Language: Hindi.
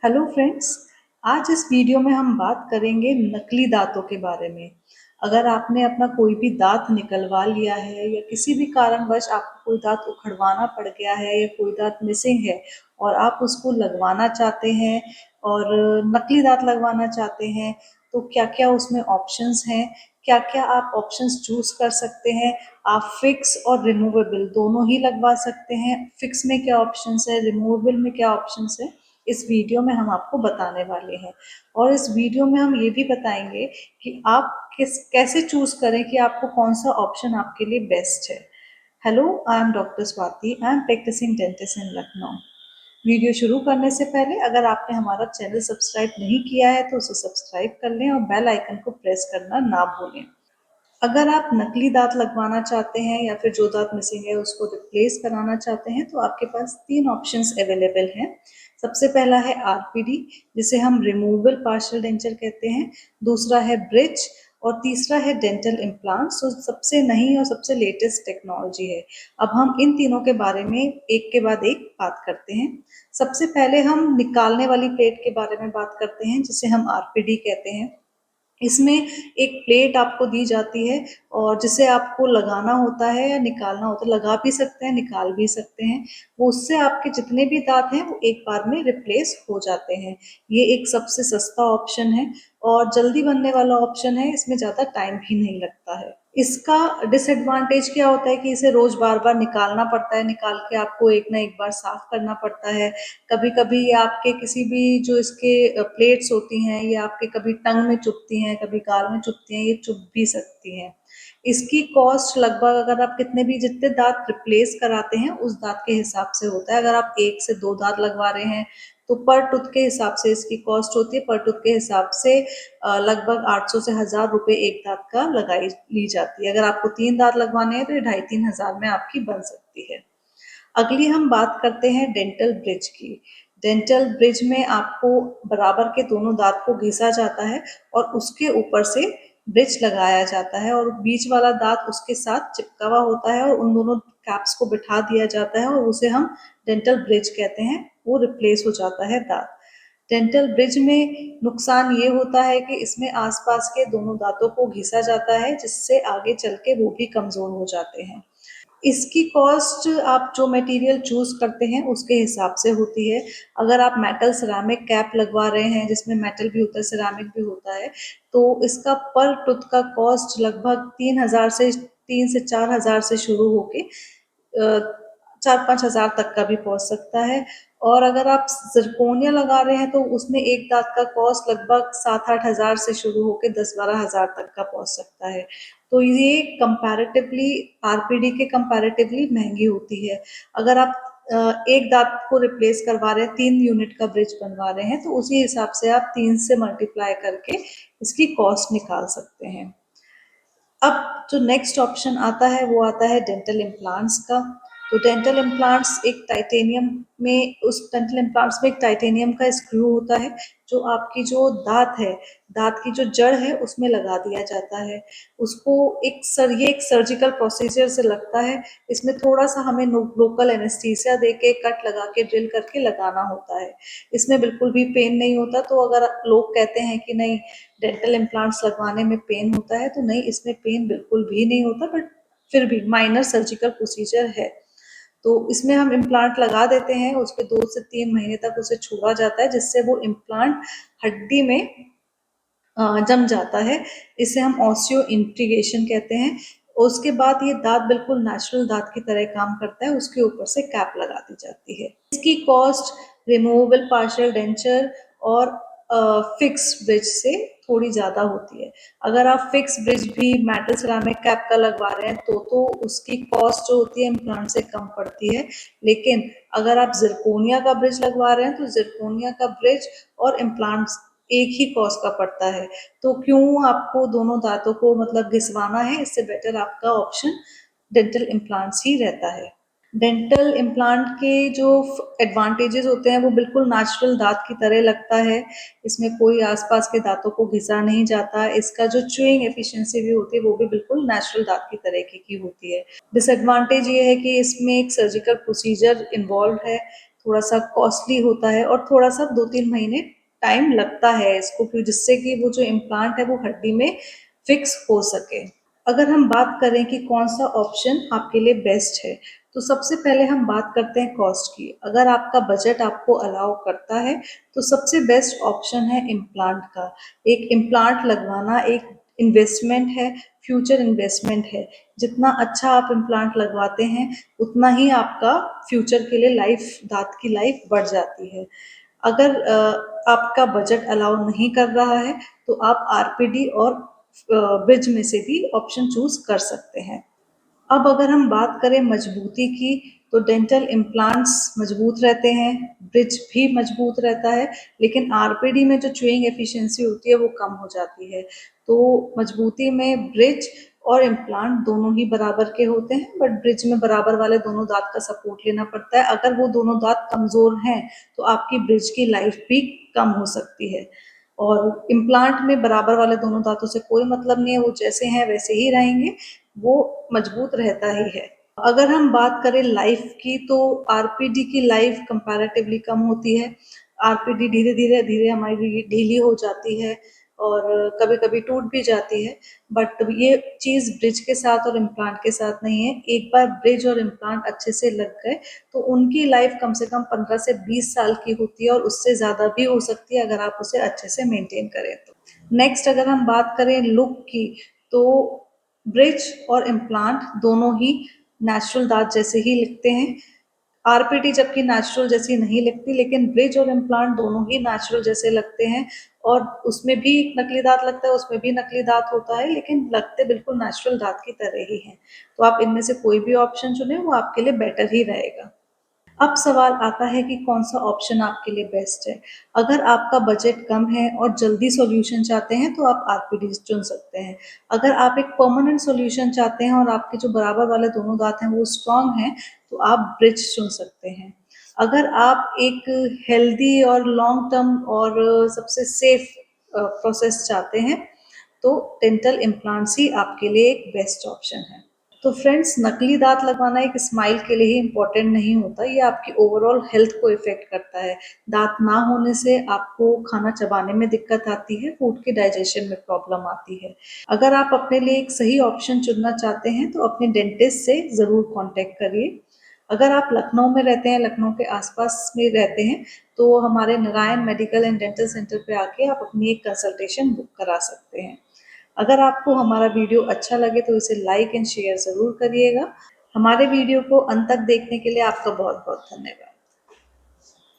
Hello friends. आज इस वीडियो में हम बात करेंगे नकली दांतों के बारे में। अगर आपने अपना कोई भी दांत निकलवा लिया है या किसी भी कारणवश आपको कोई दांत उखड़वाना पड़ गया है या कोई दांत मिसिंग है और आप उसको लगवाना चाहते हैं और नकली दांत लगवाना चाहते हैं, तो क्या क्या उसमें ऑप्शंस हैं, क्या क्या आप ऑप्शंस चूज कर सकते हैं। आप फिक्स और रिमूवेबल दोनों ही लगवा सकते हैं। फिक्स में क्या ऑप्शंस है, रिमूवेबल में क्या ऑप्शंस है, इस वीडियो में हम आपको बताने वाले हैं। और इस वीडियो में हम ये भी बताएंगे कि आप कैसे चूज करें कि आपको कौन सा ऑप्शन आपके लिए बेस्ट है। Hello, I am doctor Swati, I am practising dentist in Lucknow. Video शुरू करने से पहले अगर आपने हमारा चैनल सब्सक्राइब नहीं किया है तो उसे सब्सक्राइब कर लें और बेल आइकन को प्रेस करना ना भूलें। अगर आप नकली दांत लगवाना चाहते हैं या फिर जो दांत मिसिंग है उसको रिप्लेस कराना चाहते हैं, तो आपके पास तीन ऑप्शंस अवेलेबल हैं। सबसे पहला है आरपीडी, जिसे हम रिमूवेबल पार्शियल डेंचर कहते हैं। दूसरा है ब्रिज और तीसरा है डेंटल इम्प्लांट्स। तो सबसे नई और सबसे लेटेस्ट टेक्नोलॉजी है। अब हम इन तीनों के बारे में एक के बाद एक बात करते हैं। सबसे पहले हम निकालने वाली प्लेट के बारे में बात करते हैं, जिसे हम आरपीडी कहते हैं। इसमें एक प्लेट आपको दी जाती है और जिसे आपको लगाना होता है या निकालना होता है। लगा भी सकते हैं, निकाल भी सकते हैं। वो उससे आपके जितने भी दांत हैं वो एक बार में रिप्लेस हो जाते हैं। ये एक सबसे सस्ता ऑप्शन है और जल्दी बनने वाला ऑप्शन है। इसमें ज़्यादा टाइम भी नहीं लगता है। इसका डिसएडवांटेज क्या होता है कि इसे रोज बार बार निकालना पड़ता है। निकाल के आपको एक ना एक बार साफ करना पड़ता है। कभी कभी ये आपके किसी भी जो इसके प्लेट्स होती हैं, ये आपके कभी टंग में चुभती हैं, कभी गाल में चुभती हैं, ये चुभ भी सकती हैं। इसकी कॉस्ट लगभग, अगर आप कितने भी जितने दांत रिप्लेस कराते हैं उस दांत के हिसाब से होता है। अगर आप एक से दो दांत लगवा रहे हैं तो पर टूथ के हिसाब से इसकी कॉस्ट होती है। पर टूथ के हिसाब से लगभग 800 से 1000 रुपए एक दांत का लगाई ली जाती है। अगर आपको तीन दांत लगवाने हैं तो ये 2500-3000 में आपकी बन सकती है। अगली हम बात करते हैं डेंटल ब्रिज की। डेंटल ब्रिज में आपको बराबर के दोनों दांत को घिसा जाता है और उसके ऊपर से ब्रिज लगाया जाता है और बीच वाला दांत उसके साथ चिपका हुआ होता है और उन दोनों कैप्स को बिठा दिया जाता है और उसे हम डेंटल ब्रिज कहते हैं। वो रिप्लेस हो जाता है दांत। डेंटल ब्रिज में नुकसान ये होता है कि इसमें आसपास के दोनों दांतों को घिसा जाता है, जिससे आगे चल के वो भी कमजोर हो जाते हैं। इसकी कॉस्ट आप जो मटेरियल चूज करते हैं उसके हिसाब से होती है। अगर आप मेटल सिरामिक कैप लगवा रहे हैं जिसमें मेटल भी होता है, सिरामिक भी होता है, तो इसका पर टूथ का कॉस्ट लगभग 3 से 4 हजार से शुरू होके 4-5 हजार तक का भी पहुंच सकता है। और अगर आप जिरकोनिया लगा रहे हैं तो उसमें एक दांत का कॉस्ट लगभग 7-8 हजार से शुरू होकर 10-12 हजार तक का पहुंच सकता है। तो ये कंपैरेटिवली आरपीडी के कंपैरेटिवली महंगी होती है। अगर आप एक दांत को रिप्लेस करवा रहे हैं, 3 यूनिट का ब्रिज बनवा रहे हैं, तो उसी हिसाब से आप 3 से मल्टीप्लाई करके इसकी कॉस्ट निकाल सकते हैं। अब जो नेक्स्ट ऑप्शन आता है वो आता है डेंटल इम्प्लांट्स का। तो डेंटल इम्प्लांट्स एक टाइटेनियम में, उस डेंटल इम्प्लांट्स में एक टाइटेनियम का स्क्रू होता है जो आपकी जो दांत है, दांत की जो जड़ है उसमें लगा दिया जाता है। उसको ये एक सर्जिकल प्रोसीजर से लगता है। इसमें थोड़ा सा हमें लोकल एनेस्थीसिया देके कट लगा के ड्रिल करके लगाना होता है। इसमें बिल्कुल भी पेन नहीं होता। तो अगर लोग कहते हैं कि नहीं डेंटल इम्प्लांट्स लगवाने में पेन होता है, तो नहीं, इसमें पेन बिल्कुल भी नहीं होता, बट फिर भी माइनर सर्जिकल प्रोसीजर है। तो इसमें हम इम्प्लांट लगा देते हैं, उसके 2 से 3 महीने तक उसे छोड़ा जाता है जिससे वो इम्प्लांट हड्डी में जम जाता है। इसे हम ऑसियो इंटीग्रेशन कहते हैं। उसके बाद ये दांत बिल्कुल नेचुरल दांत की तरह काम करता है। उसके ऊपर से कैप लगा दी जाती है। इसकी कॉस्ट रिमूवेबल पार्शियल डेंचर और फिक्स ब्रिज से थोड़ी ज्यादा होती है। अगर आप फिक्स ब्रिज भी मेटल सिरामिक कैप का लगवा रहे हैं तो उसकी कॉस्ट जो होती है इम्प्लांट से कम पड़ती है। लेकिन अगर आप जिरकोनिया का ब्रिज लगवा रहे हैं तो जिरकोनिया का ब्रिज और इम्प्लांट्स एक ही कॉस्ट का पड़ता है। तो क्यों आपको दोनों दांतों को मतलब घिसवाना है? इससे बेटर आपका ऑप्शन डेंटल इम्प्लांट्स ही रहता है। डेंटल इम्प्लांट के जो एडवांटेजेस होते हैं वो बिल्कुल नेचुरल दांत की तरह लगता है। इसमें कोई आसपास के दांतों को घिसा नहीं जाता। इसका जो च्यूइंग एफिशिएंसी भी होती है वो भी बिल्कुल नेचुरल दांत की तरह की होती है। डिसएडवांटेज ये है कि इसमें एक सर्जिकल प्रोसीजर इन्वॉल्व है थोड़ा-सा कॉस्टली होता है और थोड़ा-सा 2-3 महीने टाइम लगता है इसको, कि जिससे कि वो जो इम्प्लांट है वो हड्डी में फिक्स हो सके। अगर हम बात करें कि कौन-सा ऑप्शन आपके लिए बेस्ट है, तो सबसे पहले हम बात करते हैं कॉस्ट की। अगर आपका बजट आपको अलाउ करता है, तो सबसे बेस्ट ऑप्शन है इम्प्लांट का। एक इम्प्लांट लगवाना एक इन्वेस्टमेंट है, फ्यूचर इन्वेस्टमेंट है। जितना अच्छा आप इम्प्लांट लगवाते हैं, उतना ही आपका फ्यूचर के लिए दाँत की लाइफ बढ़ जाती है। अगर आपका बजट अलाउ नहीं कर रहा है, तो आप आरपीडी और ब्रिज में से भी ऑप्शन चूज़ कर सकते हैं। अब अगर हम बात करें मजबूती की, तो डेंटल इम्प्लांट्स मजबूत रहते हैं, ब्रिज भी मजबूत रहता है, लेकिन आरपीडी में जो च्यूइंग एफिशिएंसी होती है वो कम हो जाती है। तो मजबूती में ब्रिज और इम्प्लांट दोनों ही बराबर के होते हैं, बट ब्रिज में बराबर वाले दोनों दांत का सपोर्ट लेना पड़ता है। अगर वो दोनों दांत कमज़ोर हैं, तो आपकी ब्रिज की लाइफ भी कम हो सकती है। और इम्प्लांट में बराबर वाले दोनों दांतों से कोई मतलब नहीं है, वो जैसे हैं वैसे ही रहेंगे, वो मजबूत रहता ही है। अगर हम बात करें लाइफ की, तो आरपीडी की लाइफ कंपैरेटिवली कम होती है। आरपीडी धीरे-धीरे हमारी ढीली हो जाती है और कभी-कभी टूट भी जाती है, बट ये चीज़ ब्रिज के साथ और इम्प्लांट के साथ नहीं है। एक बार ब्रिज और इम्प्लांट अच्छे से लग गए, तो उनकी लाइफ कम से कम 15 से 20 साल की होती है और उससे ज़्यादा भी हो सकती है, अगर आप उसे अच्छे से मेंटेन करें तो। नेक्स्ट अगर हम बात करें लुक की, तो ब्रिज और इम्प्लांट दोनों ही नेचुरल दांत जैसे ही लिखते हैं। आरपीटी जबकि नेचुरल जैसी नहीं लगती, लेकिन ब्रिज और इम्प्लांट दोनों ही नेचुरल जैसे लगते हैं। और उसमें भी नकली दांत लगता है, उसमें भी नकली दांत होता है, लेकिन लगते बिल्कुल नेचुरल दांत की तरह ही हैं। तो आप इनमें से कोई भी ऑप्शन चुनें, वो आपके लिए बेटर ही रहेगा। अब सवाल आता है कि कौन-सा ऑप्शन आपके लिए बेस्ट है। अगर आपका बजट कम है और जल्दी सॉल्यूशन चाहते हैं, तो आप आरपीडी चुन सकते हैं। अगर आप एक परमानेंट सॉल्यूशन चाहते हैं और आपके जो बराबर वाले दोनों दाँत हैं वो स्ट्रॉन्ग हैं, तो आप ब्रिज चुन सकते हैं। अगर आप एक हेल्दी और लॉन्ग टर्म और सबसे सेफ प्रोसेस चाहते हैं, तो डेंटल इम्प्लांट्स ही आपके लिए एक बेस्ट ऑप्शन है। तो फ्रेंड्स, नकली दाँत लगवाना एक स्माइल के लिए ही इम्पोर्टेंट नहीं होता, ये आपकी ओवरऑल हेल्थ को इफ़ेक्ट करता है। दाँत ना होने से आपको खाना चबाने में दिक्कत आती है, फूड के डाइजेशन में प्रॉब्लम आती है। अगर आप अपने लिए एक सही ऑप्शन चुनना चाहते हैं, तो अपने डेंटिस्ट से ज़रूर कॉन्टैक्ट करिए। अगर आप लखनऊ में रहते हैं, लखनऊ के आस-पास में रहते हैं, तो हमारे Narayan medical and dental centre पे आके आप अपनी एक कंसल्टेशन बुक करा सकते हैं। अगर आपको हमारा वीडियो अच्छा लगे, तो इसे लाइक एंड शेयर ज़रूर करिएगा। हमारे वीडियो को अंत तक देखने के लिए आपका बहुत-बहुत धन्यवाद।